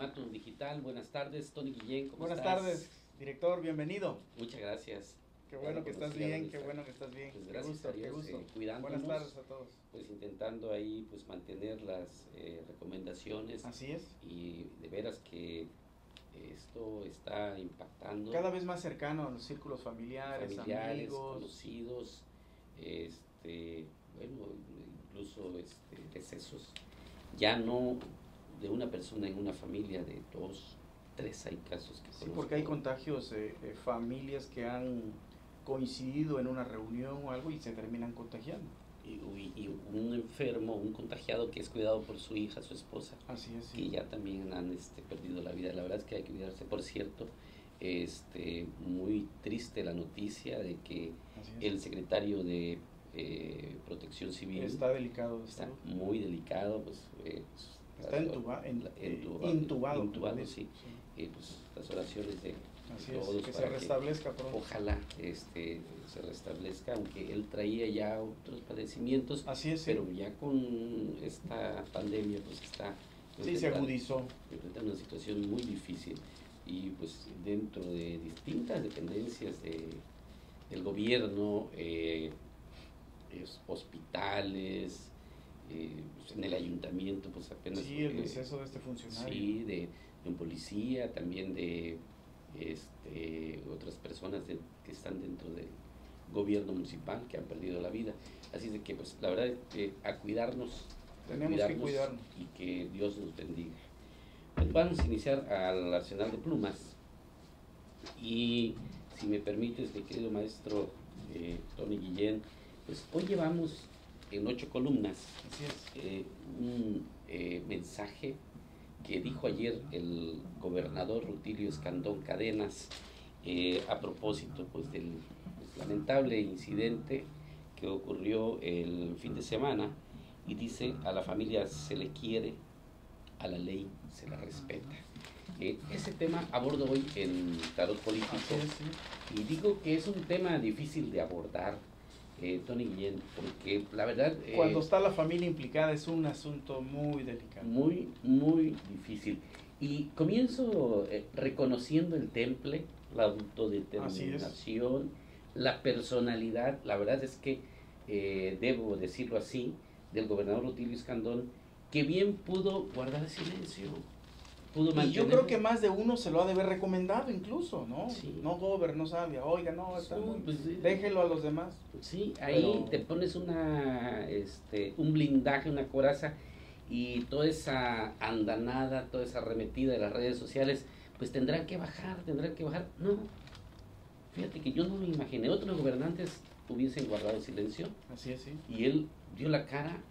Matus Digital, buenas tardes, Tony Guillén, ¿cómo Buenas estás? tardes, director, bienvenido. Muchas gracias. Qué bueno que estás bien, qué bueno que estás bien. Pues Qué gracias gusto, a Dios, qué gusto. cuidándonos. Buenas tardes a todos. Pues intentando ahí pues mantener las recomendaciones. Así es. Y de veras que esto está impactando. Cada vez más cercano a los círculos familiares, amigos, conocidos, bueno, incluso decesos. Ya no de una persona en una familia, de dos, tres hay casos que sí, porque hay contagios de familias que han coincidido en una reunión o algo y se terminan contagiando. Y un enfermo, un contagiado que es cuidado por su hija, su esposa. Así es, sí. Que ya también han perdido la vida. La verdad es que hay que cuidarse. Por cierto, muy triste la noticia de que el secretario de Protección Civil está delicado, está muy delicado, pues está intubado, sí. Pues las oraciones de así todos es, que se restablezca pronto. Ojalá se restablezca, aunque él traía ya otros padecimientos. Así es, sí. Pero ya con esta pandemia pues está se agudizó. Enfrenta una situación muy difícil, y pues dentro de distintas dependencias del gobierno, hospitales, pues en el ayuntamiento pues apenas el deceso de este funcionario, sí, de un policía, también de otras personas que están dentro del gobierno municipal que han perdido la vida. Así de que pues la verdad a cuidarnos, tenemos que cuidarnos, y que Dios nos bendiga. Pues vamos a iniciar al arsenal de plumas, y si me permites, mi querido maestro Tony Guillén, pues hoy llevamos en 8 columnas un mensaje que dijo ayer el gobernador Rutilio Escandón Cadenas a propósito pues del lamentable incidente que ocurrió el fin de semana, y dice: a la familia se le quiere, a la ley se la respeta. Ese tema abordo hoy en Tarot Político. Y digo que es un tema difícil de abordar, Tony Guillén, porque la verdad cuando está la familia implicada es un asunto muy delicado, muy difícil. Y comienzo reconociendo el temple, la autodeterminación, la personalidad. La verdad es que debo decirlo así, del gobernador Rutilio Escandón, que bien pudo guardar silencio, pudo mantener. Y yo creo que más de uno se lo ha de haber recomendado incluso, ¿no? Sí. No, no sabia, oiga, no, está sí, muy, pues, déjelo a los demás. Sí, ahí te pones un blindaje, una coraza, y toda esa andanada, toda esa arremetida de las redes sociales, pues tendrán que bajar. No, fíjate que yo no me imaginé, otros gobernantes hubiesen guardado silencio. Así es, sí. Y él dio la cara,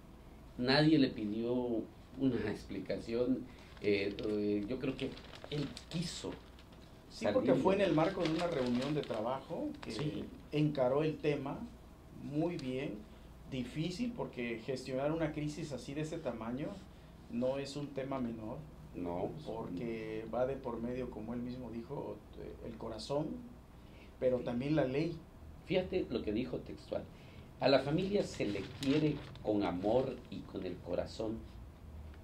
nadie le pidió una explicación. Yo creo que él quiso. Sí, porque fue en el marco de una reunión de trabajo que encaró el tema muy bien, difícil, porque gestionar una crisis así de ese tamaño no es un tema menor. No, porque va de por medio, como él mismo dijo, el corazón, pero también la ley. Fíjate lo que dijo textual: a la familia se le quiere con amor y con el corazón,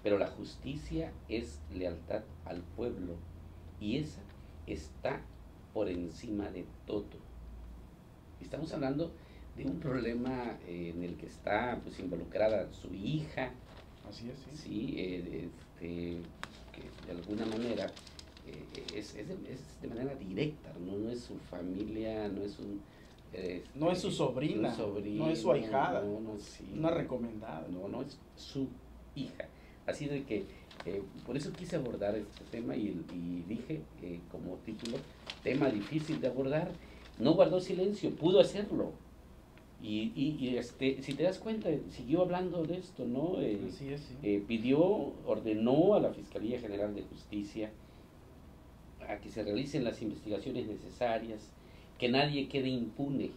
pero la justicia es lealtad al pueblo, y esa está por encima de todo. Estamos hablando de un problema en el que está pues involucrada su hija. Así es, sí. Sí, que de alguna manera es de manera directa, no es su familia, no es un no es su sobrina, no es su ahijada, una recomendada. No es su hija. Así de que por eso quise abordar este tema, y dije como título: tema difícil de abordar. No guardó silencio, pudo hacerlo. Y si te das cuenta, siguió hablando de esto, ¿no? Así es, sí. Ordenó a la Fiscalía General de Justicia a que se realicen las investigaciones necesarias, que nadie quede impune.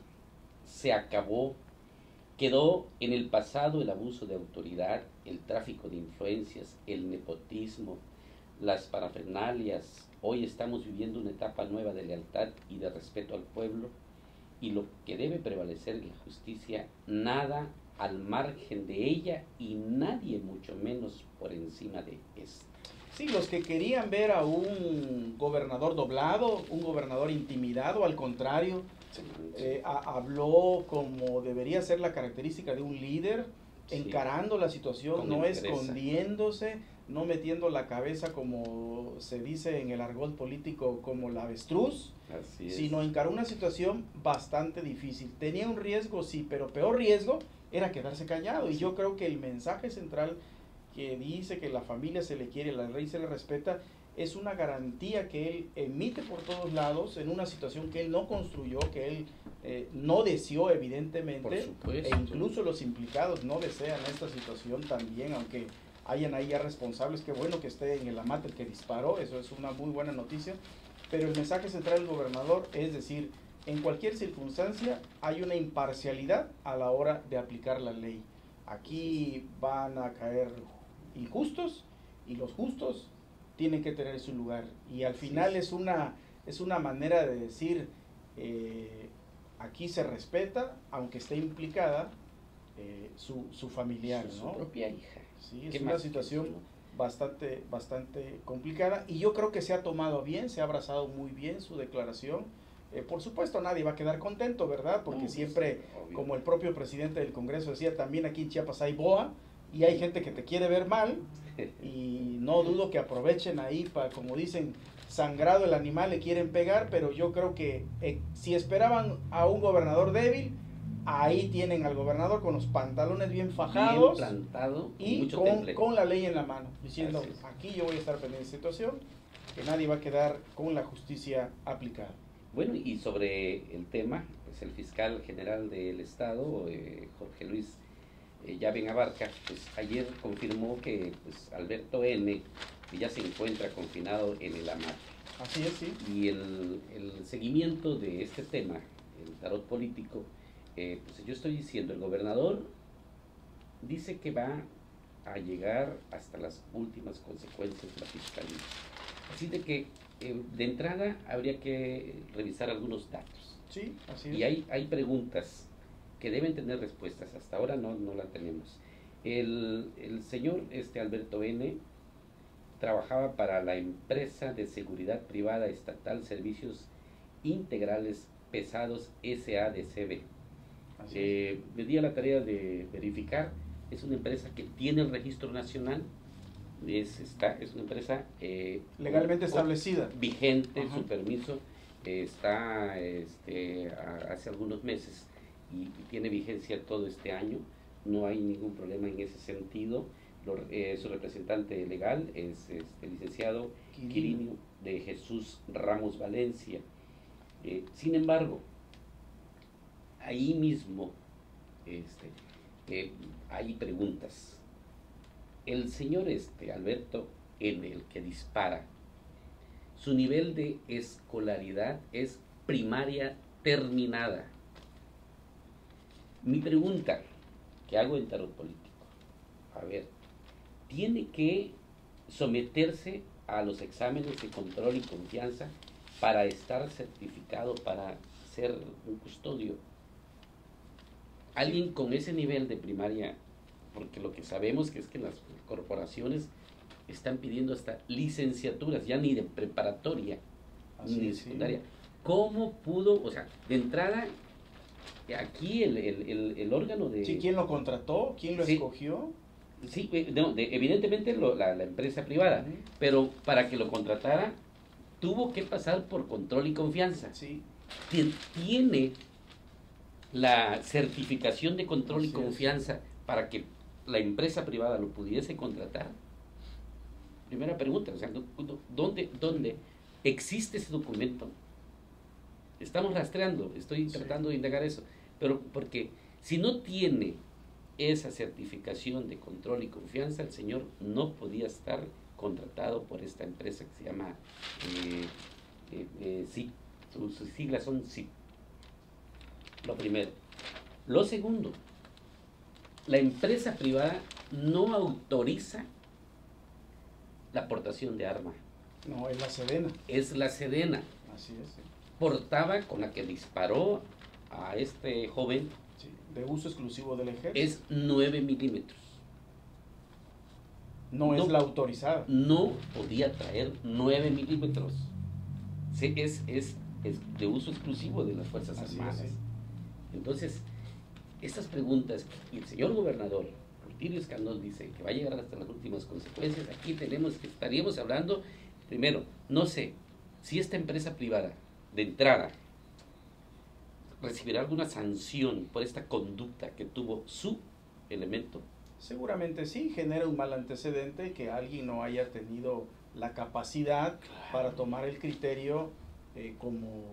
Se acabó. Quedó en el pasado el abuso de autoridad, el tráfico de influencias, el nepotismo, las parafernalias. Hoy estamos viviendo una etapa nueva de lealtad y de respeto al pueblo, y lo que debe prevalecer es la justicia, nada al margen de ella y nadie mucho menos por encima de esta. Sí, los que querían ver a un gobernador doblado, un gobernador intimidado, al contrario, habló como debería ser la característica de un líder, encarando la situación, no escondiéndose, no metiendo la cabeza, como se dice en el argot político, como la avestruz, sino encaró una situación bastante difícil. Tenía un riesgo, sí, pero peor riesgo era quedarse callado. Y yo creo que el mensaje central que dice que la familia se le quiere, la ley se le respeta, es una garantía que él emite por todos lados en una situación que él no construyó, que él no deseó evidentemente, por supuesto, e incluso los implicados no desean esta situación también, aunque hayan ahí ya responsables. Qué bueno que esté en el AMAT el que disparó, eso es una muy buena noticia, pero el mensaje central del gobernador es decir, en cualquier circunstancia hay una imparcialidad a la hora de aplicar la ley. Aquí van a caer injustos y los justos tienen que tener su lugar, y al final es una manera de decir aquí se respeta aunque esté implicada su familiar, ¿no? Su propia hija. Sí, es una situación bastante complicada, y yo creo que se ha tomado bien, se ha abrazado muy bien su declaración. Por supuesto nadie va a quedar contento, ¿verdad? Porque siempre, como el propio presidente del Congreso decía, también aquí en Chiapas hay boa y hay gente que te quiere ver mal, y no dudo que aprovechen ahí para, como dicen, sangrado el animal, le quieren pegar, pero yo creo que si esperaban a un gobernador débil, ahí tienen al gobernador con los pantalones bien fajados, bien plantado, y con la ley en la mano, diciendo, aquí yo voy a estar pendiente de esta situación, que nadie va a quedar con la justicia aplicada. Bueno, y sobre el tema, pues el fiscal general del Estado, Jorge Luis Llaven Abarca, pues ayer confirmó que pues Alberto N. ya se encuentra confinado en el AMAT. Así es, sí. Y el seguimiento de este tema, el tarot político, pues yo estoy diciendo, el gobernador dice que va a llegar hasta las últimas consecuencias de la fiscalía. Así de que de entrada habría que revisar algunos datos. Sí, así es. Y hay preguntas que deben tener respuestas. Hasta ahora no la tenemos. El señor Alberto N. trabajaba para la empresa de seguridad privada estatal Servicios Integrales Pesados SADCB. Me di a la tarea de verificar. Es una empresa que tiene el registro nacional. Es una empresa legalmente establecida, vigente. Su permiso está hace algunos meses y tiene vigencia todo este año. No hay ningún problema en ese sentido. Su representante legal es el licenciado Quirinio de Jesús Ramos Valencia. Sin embargo, ahí mismo hay preguntas. El señor Alberto N., el que dispara, su nivel de escolaridad es primaria terminada. Mi pregunta que hago en tarot político, a ver, tiene que someterse a los exámenes de control y confianza para estar certificado para ser un custodio. Alguien con ese nivel de primaria, porque lo que sabemos que es que las corporaciones están pidiendo hasta licenciaturas, ya ni de preparatoria, ni de secundaria. ¿Cómo pudo, o sea, de entrada, aquí el órgano de... Sí, ¿quién lo contrató? ¿Quién lo escogió? Sí, evidentemente la empresa privada, pero para que lo contratara tuvo que pasar por control y confianza. Sí. Tiene la certificación de control y confianza para que la empresa privada lo pudiese contratar. Primera pregunta, o sea, ¿dónde existe ese documento? Estamos rastreando, estoy tratando de indagar eso, pero porque si no tiene esa certificación de control y confianza, el señor no podía estar contratado por esta empresa que se llama SIP. Sus siglas son SIP. Lo primero. Lo segundo, la empresa privada no autoriza la aportación de arma. No, es la Sedena. Es la Sedena. Así es. Sí. Portaba con la que disparó a este joven. Sí, de uso exclusivo del ejército. Es 9 milímetros. No es la autorizada. No podía traer 9 milímetros. Sí, es de uso exclusivo de las Fuerzas Armadas. Entonces, estas preguntas, y el señor gobernador Rutilio Escandón dice que va a llegar hasta las últimas consecuencias. Aquí estaríamos hablando, primero, no sé, si esta empresa privada, de entrada, recibirá alguna sanción por esta conducta que tuvo su elemento. Seguramente sí, genera un mal antecedente que alguien no haya tenido la capacidad para tomar el criterio como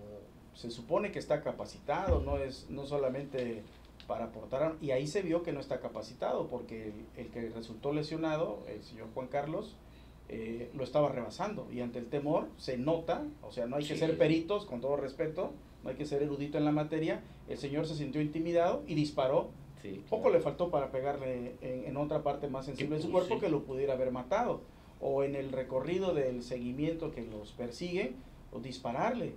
se supone que está capacitado, no solamente para aportar, y ahí se vio que no está capacitado, porque el que resultó lesionado, el señor Juan Carlos, lo estaba rebasando, y ante el temor se nota, o sea, no hay que ser peritos, con todo respeto, no hay que ser erudito en la materia, el señor se sintió intimidado y disparó. Sí, claro. Poco le faltó para pegarle en otra parte más sensible de su cuerpo que lo pudiera haber matado, o en el recorrido del seguimiento que los persigue, o dispararle,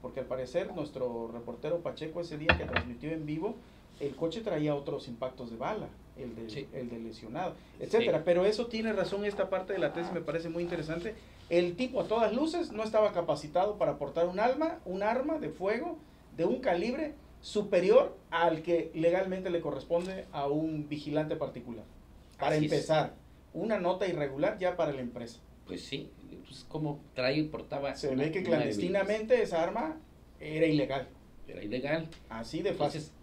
porque al parecer nuestro reportero Pacheco ese día que transmitió en vivo, el coche traía otros impactos de bala, el de lesionado, etcétera. Sí. Pero eso tiene razón, esta parte de la tesis me parece muy interesante. El tipo a todas luces no estaba capacitado para portar un arma de fuego de un calibre superior al que legalmente le corresponde a un vigilante particular. Para así empezar, una nota irregular ya para la empresa. Pues sí, pues como trae y portaba. Se ve que clandestinamente esa arma era ilegal. Era ilegal. Así de fácil. Entonces,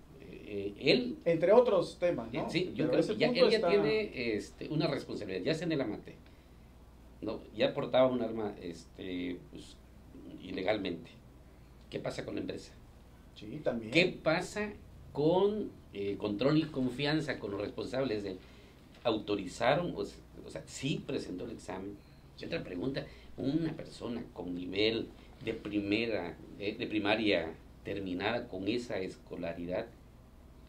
él, entre otros temas, ¿no? Sí, yo creo que él ya tiene una responsabilidad, ya sea en el amate, no, ya portaba un arma pues, ilegalmente. ¿Qué pasa con la empresa? Sí, también. ¿Qué pasa con control y confianza con los responsables de autorizaron, o sea, sí presentó el examen? Y otra pregunta, una persona con nivel de primaria terminada con esa escolaridad,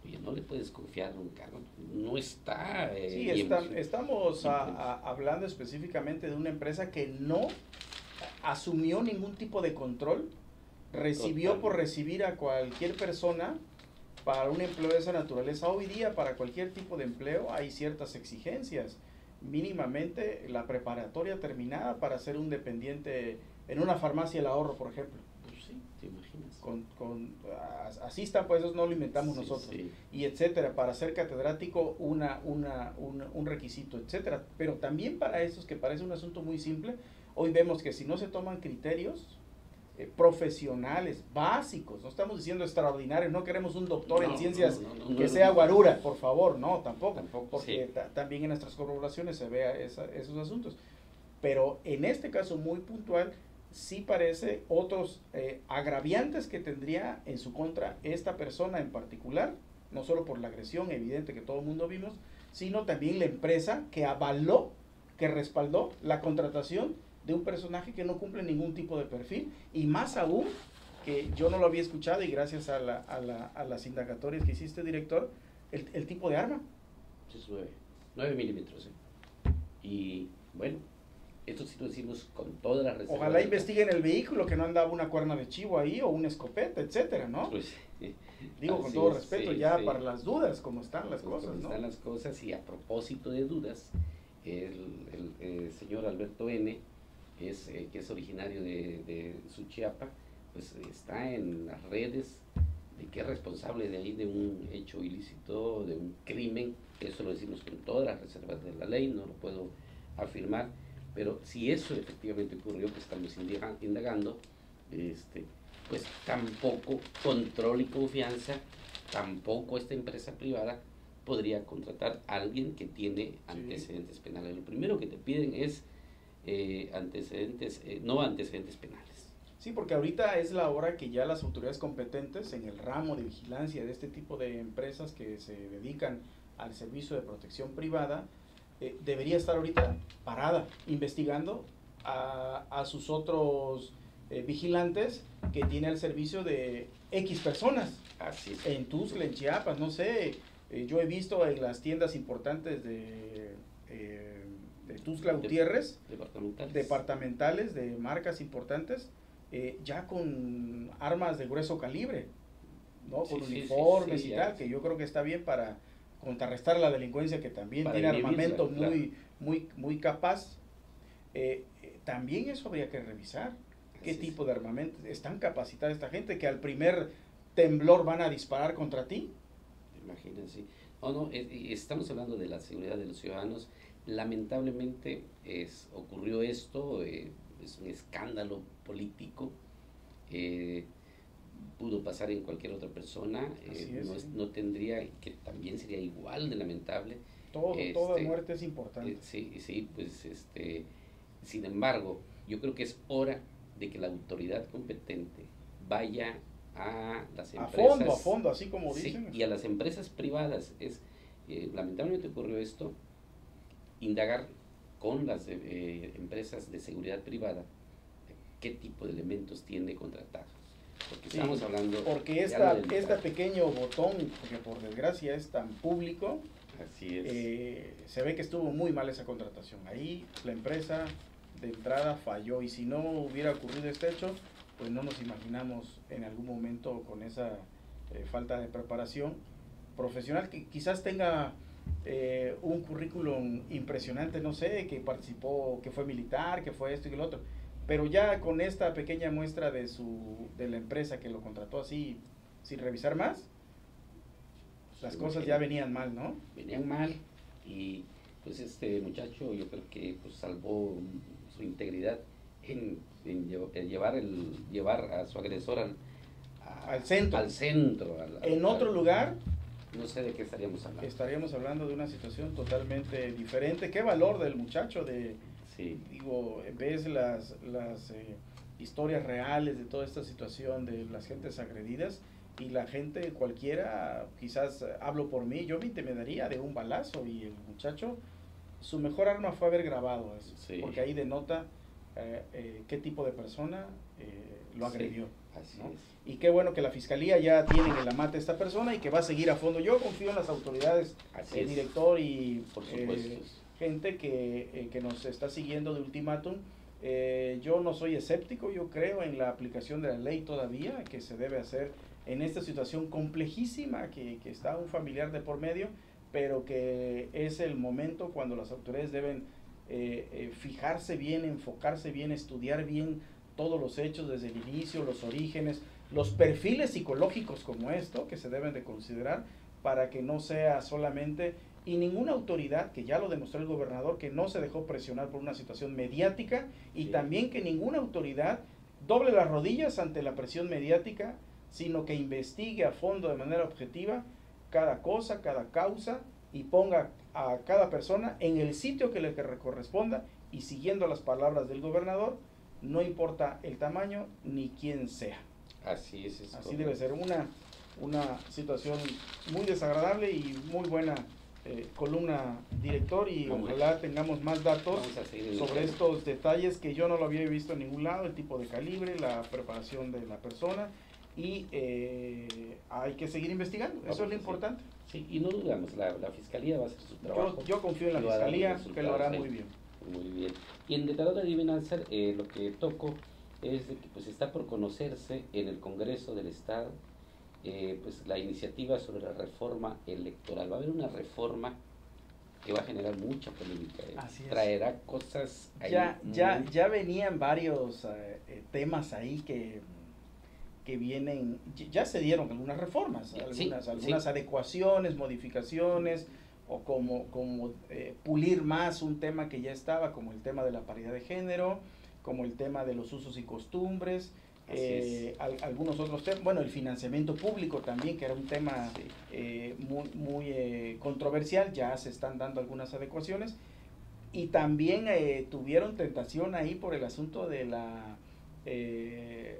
oye, no le puedes confiar un cargo, no está... sí, estamos hablando específicamente de una empresa que no asumió ningún tipo de control, recibió por recibir a cualquier persona para un empleo de esa naturaleza. Hoy día para cualquier tipo de empleo hay ciertas exigencias, mínimamente la preparatoria terminada para ser un dependiente en una farmacia del ahorro, por ejemplo. Pues sí, te imaginas. Así está, pues eso no lo inventamos nosotros, sí. Y etcétera, para ser catedrático un requisito, etcétera. Pero también para esos que parece un asunto muy simple, hoy vemos que si no se toman criterios profesionales, básicos, no estamos diciendo extraordinarios, no queremos un doctor en ciencias que sea guarura, por favor, no, tampoco porque sí. También en nuestras corporaciones se vea esos asuntos, pero en este caso muy puntual, sí parece otros agraviantes que tendría en su contra esta persona en particular, no solo por la agresión evidente que todo el mundo vimos, sino también la empresa que avaló, que respaldó la contratación de un personaje que no cumple ningún tipo de perfil, y más aún, que yo no lo había escuchado, y gracias a las indagatorias que hiciste, director, el tipo de arma. Es 9 milímetros. Y bueno, esto sí lo decimos con toda la reserva. Ojalá investiguen el vehículo, que no andaba una cuerna de chivo ahí, o una escopeta, etcétera, ¿no? Pues, digo con todo respeto, sí, ya sí. Para las dudas, como están las cosas, ¿no? Están las cosas, y a propósito de dudas, el señor Alberto N., que es originario de Suchiapa, pues está en las redes de que es responsable de ahí de un hecho ilícito, de un crimen. Eso lo decimos con todas las reservas de la ley, no lo puedo afirmar, pero si eso efectivamente ocurrió, que estamos indagando, pues tampoco control y confianza, tampoco esta empresa privada podría contratar a alguien que tiene antecedentes penales. Lo primero que te piden es no antecedentes penales. Sí, porque ahorita es la hora que ya las autoridades competentes en el ramo de vigilancia de este tipo de empresas que se dedican al servicio de protección privada, debería estar ahorita parada, investigando a sus otros vigilantes que tiene al servicio de X personas. Así es. En Tuxtla, en Chiapas, no sé, yo he visto en las tiendas importantes de Tuxtla Gutiérrez, departamentales de marcas importantes, ya con armas de grueso calibre, ¿no? Con uniformes y tal, que yo creo que está bien para contrarrestar la delincuencia, que también tiene armamento muy capaz, también eso habría que revisar. ¿Qué tipo de armamento? ¿Están capacitada esta gente que al primer temblor van a disparar contra ti? Imagínense. Estamos hablando de la seguridad de los ciudadanos. Lamentablemente ocurrió esto, es un escándalo político. Pudo pasar en cualquier otra persona, no tendría, que también sería igual de lamentable. Toda muerte es importante. Sí, pues sin embargo, yo creo que es hora de que la autoridad competente vaya a las empresas. A fondo, así como dicen. Y a las empresas privadas. Lamentablemente ocurrió esto, indagar con las empresas de seguridad privada qué tipo de elementos tiene contratados. Porque estamos hablando... Porque este pequeño botón, que por desgracia es tan público, así es. Se ve que estuvo muy mal esa contratación. Ahí la empresa de entrada falló, y si no hubiera ocurrido este hecho, pues no nos imaginamos en algún momento con esa falta de preparación profesional, que quizás tenga un currículum impresionante, no sé, que participó, que fue militar, que fue esto y lo otro, pero ya con esta pequeña muestra de la empresa que lo contrató así, sin revisar más, las cosas ya venían mal, ¿no? Venían mal, y pues este muchacho yo creo que pues salvó su integridad en llevar a su agresor al centro. En otro lugar, no sé de qué estaríamos hablando. Estaríamos hablando de una situación totalmente diferente. Qué valor del muchacho ves las historias reales de toda esta situación de las gentes agredidas, y la gente cualquiera, quizás hablo por mí, yo me intimidaría de un balazo, y el muchacho, su mejor arma fue haber grabado eso, porque ahí denota qué tipo de persona lo agredió. Así ¿no? es. Y qué bueno que la fiscalía ya tiene en la mata a esta persona y que va a seguir a fondo. Yo confío en las autoridades, el director y gente que nos está siguiendo de ultimátum. Yo no soy escéptico, yo creo en la aplicación de la ley todavía, que se debe hacer en esta situación complejísima, que está un familiar de por medio, pero que es el momento cuando las autoridades deben fijarse bien, enfocarse bien, estudiar bien todos los hechos desde el inicio, los orígenes, los perfiles psicológicos como esto, que se deben de considerar, para que no sea solamente, y ninguna autoridad, que ya lo demostró el gobernador, que no se dejó presionar por una situación mediática, y también que ninguna autoridad doble las rodillas ante la presión mediática, sino que investigue a fondo de manera objetiva cada cosa, cada causa, y ponga a cada persona en el sitio que le corresponda, y siguiendo las palabras del gobernador, no importa el tamaño ni quién sea. Así es. Así debe ser una situación muy desagradable, y muy buena columna, director, y ojalá tengamos más datos sobre estos detalles que yo no lo había visto en ningún lado, el tipo de calibre, la preparación de la persona, y hay que seguir investigando, eso es lo importante. Sí, y no dudamos, la fiscalía va a hacer su trabajo. Yo confío en la fiscalía, que lo hará muy bien. Muy bien. Y en Declarador de Adivinanza, lo que toco es de que pues está por conocerse en el Congreso del Estado pues la iniciativa sobre la reforma electoral. Va a haber una reforma que va a generar mucha polémica. Traerá cosas ahí. Ya venían varios temas ahí que vienen, ya se dieron algunas reformas, algunas adecuaciones, modificaciones, o como pulir más un tema que ya estaba, como el tema de la paridad de género, como el tema de los usos y costumbres, algunos otros temas, bueno, el financiamiento público también, que era un tema muy controversial, ya se están dando algunas adecuaciones, y también tuvieron tentación ahí por el asunto de la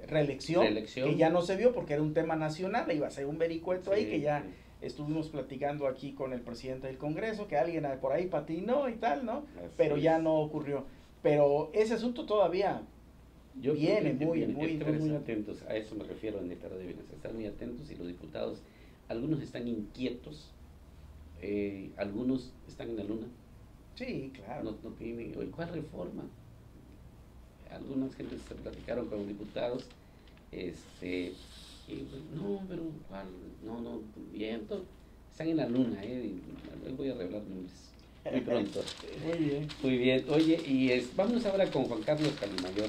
reelección, que ya no se vio porque era un tema nacional, iba a ser un vericueto ahí, que ya estuvimos platicando aquí con el presidente del Congreso, que alguien por ahí patinó y tal, ¿no? Pero ya no ocurrió. Pero ese asunto todavía viene muy atentos, a eso me refiero en Declarador de Adivinanza, están muy atentos, y los diputados, algunos están inquietos, algunos están en la luna. Sí, claro. No tienen, ¿cuál reforma? Algunas gentes se platicaron con diputados, y no, pero ¿cuál? No, bien, están en la luna, les voy a revelar nombres muy pronto. Muy bien. Muy bien, oye, y vámonos ahora con Juan Carlos Calimayor.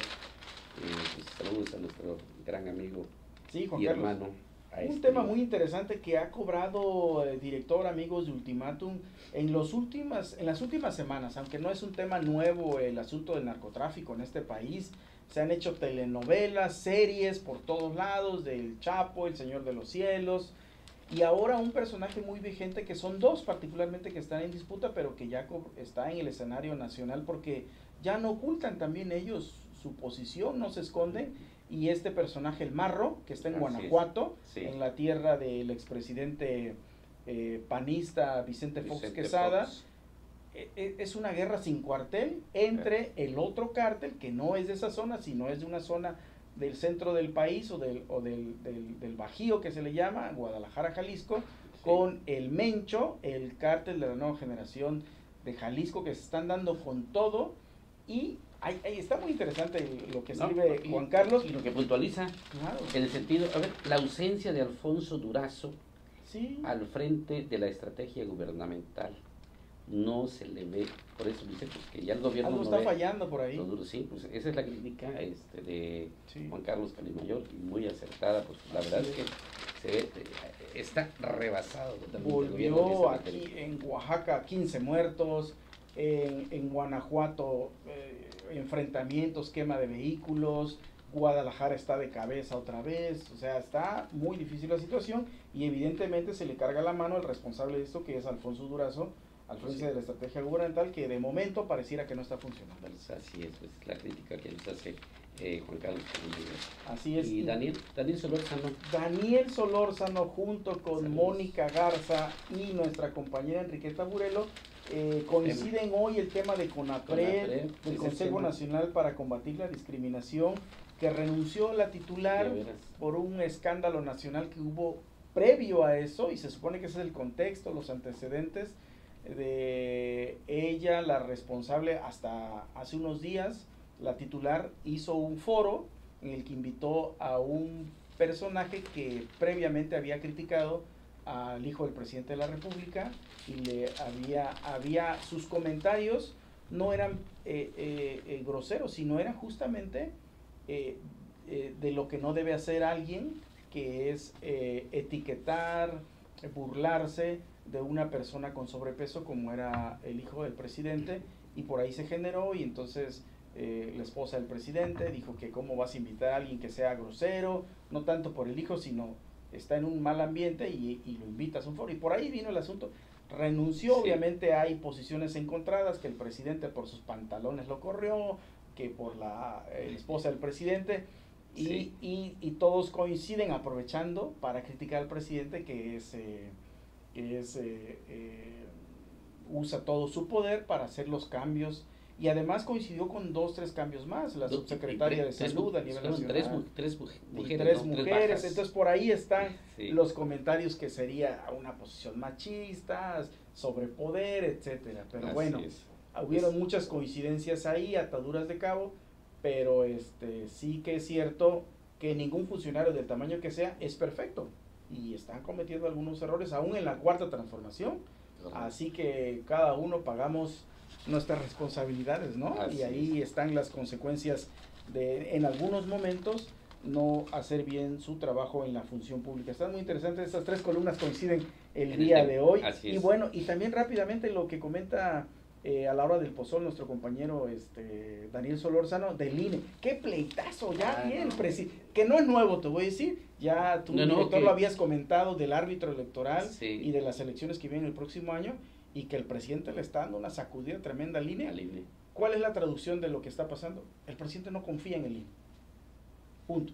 Pues, saludos a nuestro gran amigo Sí, Juan y Carlos. hermano. Un tema muy interesante que ha cobrado director, amigos de Ultimátum, en las últimas semanas, aunque no es un tema nuevo el asunto del narcotráfico en este país. Se han hecho telenovelas, series por todos lados, del Chapo, el Señor de los Cielos, y ahora un personaje muy vigente, que son dos particularmente que están en disputa, pero que ya está en el escenario nacional, porque ya no ocultan también ellos su posición, no se esconden. Y este personaje, el Marro, que está en Guanajuato, sí, en la tierra del expresidente panista Vicente Fox Quesada, es una guerra sin cuartel entre el otro cártel, que no es de esa zona, sino es de una zona del centro del país o del Bajío, que se le llama, Guadalajara, Jalisco, sí, con el Mencho, el cártel de la nueva generación de Jalisco, que se están dando con todo. Y ahí está muy interesante lo que escribe Juan Carlos. Y lo que puntualiza, claro, en el sentido, a ver, la ausencia de Alfonso Durazo, sí, al frente de la estrategia gubernamental. No se le ve, por eso dice pues, que ya el gobierno algo no está fallando por ahí. Sí, pues esa es la crítica de sí, Juan Carlos Calimayor, y muy acertada, pues la verdad es que se ve, está rebasado. Volvió aquí en Oaxaca 15 muertos, en Guanajuato enfrentamientos, quema de vehículos, Guadalajara está de cabeza otra vez, o sea, está muy difícil la situación, y evidentemente se le carga la mano al responsable de esto, que es Alfonso Durazo, al frente, sí, de la estrategia gubernamental, que de momento pareciera que no está funcionando. Así es, pues, la crítica que nos hace Juan Carlos. Así es. Y Daniel Solórzano. Daniel Solórzano, junto con Saludos. Mónica Garza y nuestra compañera Enriqueta Burelo, coinciden hoy el tema de CONAPRED, del Consejo Nacional para Combatir la Discriminación, que renunció la titular por un escándalo nacional que hubo previo a eso, y se supone que ese es el contexto, los antecedentes de ella, la responsable. Hasta hace unos días la titular hizo un foro en el que invitó a un personaje que previamente había criticado al hijo del presidente de la República, y le había sus comentarios no eran groseros, sino eran justamente de lo que no debe hacer alguien, que es etiquetar, burlarse de una persona con sobrepeso como era el hijo del presidente, y por ahí se generó. Y entonces la esposa del presidente dijo que cómo vas a invitar a alguien que sea grosero, no tanto por el hijo, sino está en un mal ambiente y lo invitas a un foro, y por ahí vino el asunto. Renunció, sí. Obviamente hay posiciones encontradas, que el presidente por sus pantalones lo corrió, que por la esposa del presidente, sí. y todos coinciden aprovechando para criticar al presidente, que usa todo su poder para hacer los cambios, y además coincidió con 2, 3 cambios más, la subsecretaria de Salud a nivel nacional, tres mujeres, entonces por ahí están, sí. Los comentarios que sería una posición machista, sobre poder, etcétera, pero así bueno, hubieron muchas coincidencias ahí, ataduras de cabo, pero sí que es cierto que ningún funcionario del tamaño que sea es perfecto, y están cometiendo algunos errores, aún en la cuarta transformación, así que cada uno pagamos nuestras responsabilidades, ¿no? Así y ahí están las consecuencias de, en algunos momentos, no hacer bien su trabajo en la función pública. Están muy interesantes, estas 3 columnas coinciden el día de hoy. Y bueno, y también rápidamente lo que comenta a la hora del pozol nuestro compañero Daniel Solórzano del INE. ¡Qué pleitazo! Ya bien, que no es nuevo, te voy a decir. Ya tú, director, lo habías comentado del árbitro electoral, sí. Y de las elecciones que vienen el próximo año, y que el presidente le está dando una sacudida tremenda al INE. ¿Cuál es la traducción de lo que está pasando? El presidente no confía en el INE. Punto.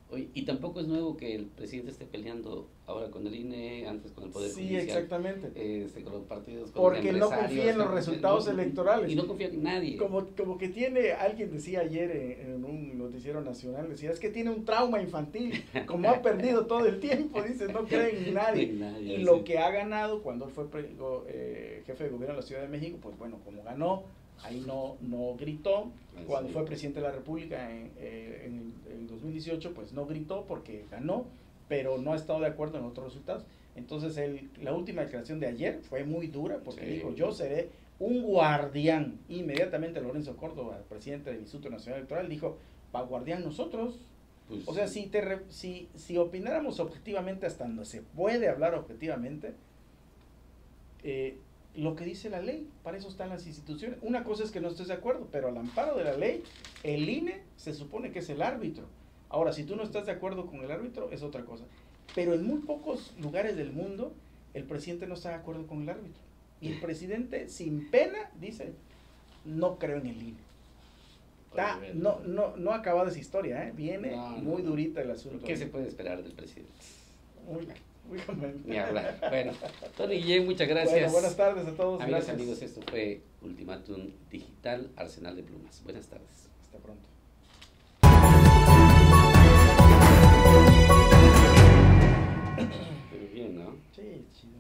Oye, y tampoco es nuevo que el presidente esté peleando ahora con el INE, antes con el Poder Judicial. Sí, exactamente. Con los partidos, con porque no confía en los resultados electorales. Y no confía en nadie. Como que tiene, alguien decía ayer en un noticiero nacional, decía, es que tiene un trauma infantil, como ha perdido todo el tiempo, dice, no cree en nadie. Y sí. Lo que ha ganado cuando él fue jefe de gobierno de la Ciudad de México, pues bueno, como ganó, ahí no gritó. Cuando fue presidente de la República en el 2018, pues no gritó porque ganó, pero no ha estado de acuerdo en otros resultados. Entonces la última declaración de ayer fue muy dura porque Sí. dijo, yo seré un guardián. Inmediatamente Lorenzo Córdoba, presidente del Instituto Nacional Electoral, dijo, pa' guardián nosotros. Pues, O sea, si opináramos objetivamente hasta donde se puede hablar objetivamente, lo que dice la ley, para eso están las instituciones. Una cosa es que no estés de acuerdo, pero al amparo de la ley, el INE se supone que es el árbitro. Ahora, si tú no estás de acuerdo con el árbitro, es otra cosa. Pero en muy pocos lugares del mundo, el presidente no está de acuerdo con el árbitro. Y el presidente, sin pena, dice, no creo en el INE. No acaba esa historia, ¿eh? Viene muy durita el asunto. ¿Qué se puede esperar del presidente? Muy conveniente. Ni hablar. Bueno, Tony Guillén, muchas gracias. Bueno, buenas tardes a todos. Amigas y Gracias. amigos, esto fue Ultimátum Digital, Arsenal de Plumas. Buenas tardes. Hasta pronto. Pero bien, ¿no? Sí, chido.